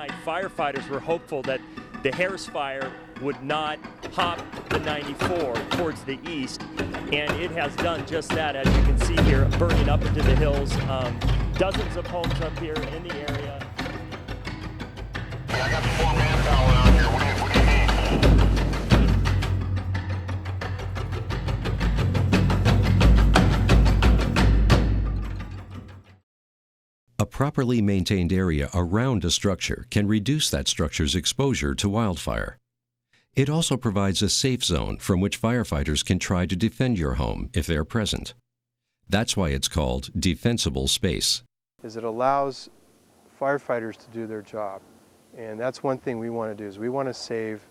night, firefighters were hopeful that the Harris fire would not hop the 94 towards the east, and it has done just that, as you can see here, burning up into the hills. Dozens of homes up here in the area. I got some more manpower out here. What do you A properly maintained area around a structure can reduce that structure's exposure to wildfire. It also provides a safe zone from which firefighters can try to defend your home if they're present. That's why it's called Defensible Space. It allows firefighters to do their job. And that's one thing we want to do, is we want to save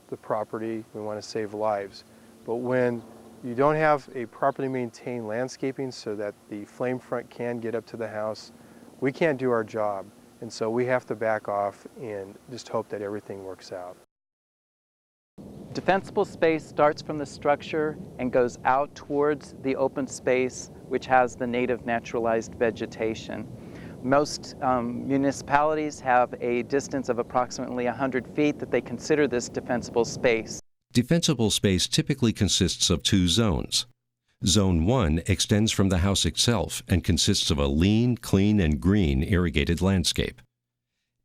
the property, we want to save lives. But when you don't have a properly maintained landscaping so that the flame front can get up to the house, we can't do our job. And so we have to back off and just hope that everything works out. Defensible space starts from the structure and goes out towards the open space, which has the native naturalized vegetation. Most municipalities have a distance of approximately 100 feet that they consider this defensible space. Defensible space typically consists of two zones. Zone 1 extends from the house itself and consists of a lean, clean, and green irrigated landscape.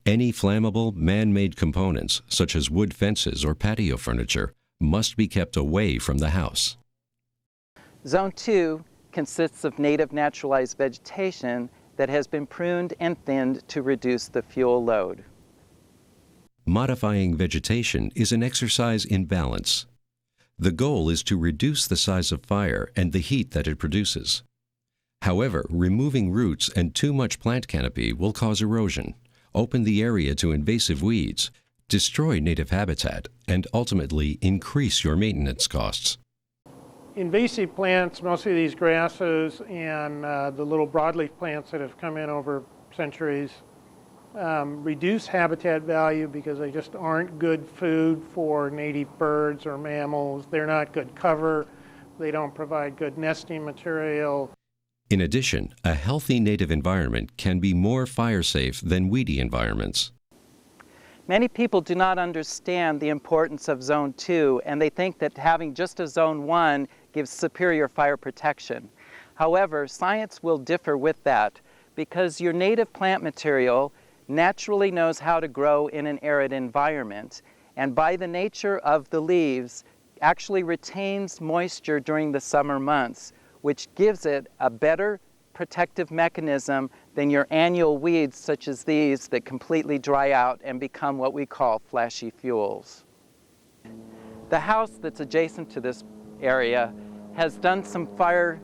Any flammable, man-made components, such as wood fences or patio furniture, must be kept away from the house. Zone 2 consists of native naturalized vegetation that has been pruned and thinned to reduce the fuel load. Modifying vegetation is an exercise in balance. The goal is to reduce the size of fire and the heat that it produces. However, removing roots and too much plant canopy will cause erosion, open the area to invasive weeds, destroy native habitat, and ultimately increase your maintenance costs. Invasive plants, mostly these grasses and the little broadleaf plants that have come in over centuries, reduce habitat value because they just aren't good food for native birds or mammals. They're not good cover. They don't provide good nesting material. In addition, a healthy native environment can be more fire-safe than weedy environments. Many people do not understand the importance of Zone 2, and they think that having just a Zone 1 gives superior fire protection. However, science will differ with that, because your native plant material naturally knows how to grow in an arid environment, and by the nature of the leaves, actually retains moisture during the summer months, which gives it a better protective mechanism than your annual weeds such as these that completely dry out and become what we call flashy fuels. The house that's adjacent to this area has done some fire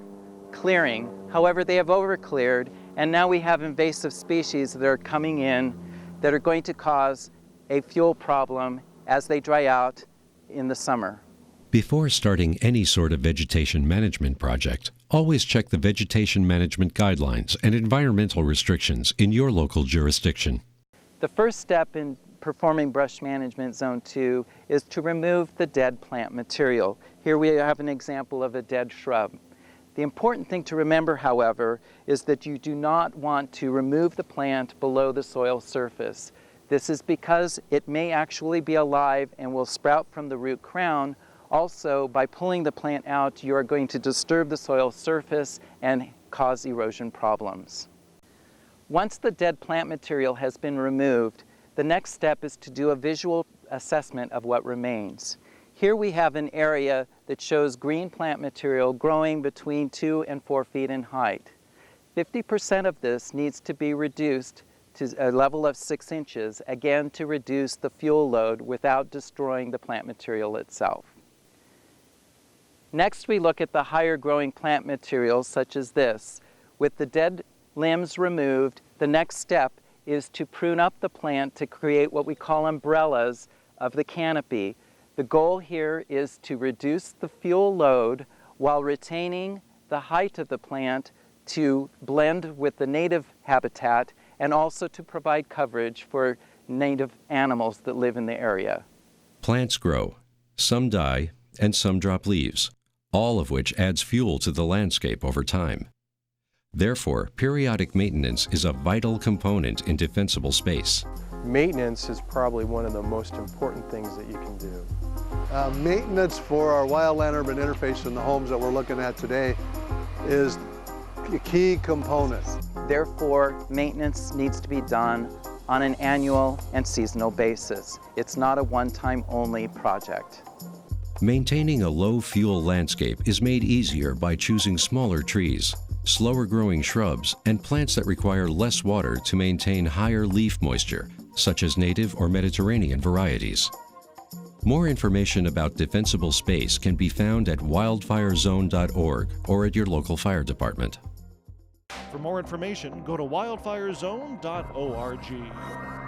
clearing. However, they have overcleared, and now we have invasive species that are coming in that are going to cause a fuel problem as they dry out in the summer. Before starting any sort of vegetation management project, always check the vegetation management guidelines and environmental restrictions in your local jurisdiction. The first step in performing brush management Zone 2 is to remove the dead plant material. Here we have an example of a dead shrub. The important thing to remember, however, is that you do not want to remove the plant below the soil surface. This is because it may actually be alive and will sprout from the root crown. Also, by pulling the plant out, you are going to disturb the soil surface and cause erosion problems. Once the dead plant material has been removed, the next step is to do a visual assessment of what remains. Here we have an area that shows green plant material growing between 2 and 4 feet in height. 50% of this needs to be reduced to a level of 6 inches, again to reduce the fuel load without destroying the plant material itself. Next, we look at the higher growing plant materials such as this. With the dead limbs removed, the next step is to prune up the plant to create what we call umbrellas of the canopy. The goal here is to reduce the fuel load while retaining the height of the plant to blend with the native habitat and also to provide coverage for native animals that live in the area. Plants grow. Some die and some drop leaves, all of which adds fuel to the landscape over time. Therefore, periodic maintenance is a vital component in defensible space. maintenance is probably one of the most important things that you can do. Maintenance for our wildland-urban interface in the homes that we're looking at today is a key component. Therefore, maintenance needs to be done on an annual and seasonal basis. It's not a one-time only project. Maintaining a low-fuel landscape is made easier by choosing smaller trees, slower-growing shrubs, and plants that require less water to maintain higher leaf moisture, such as native or Mediterranean varieties. More information about Defensible Space can be found at wildfirezone.org or at your local fire department. For more information, go to wildfirezone.org.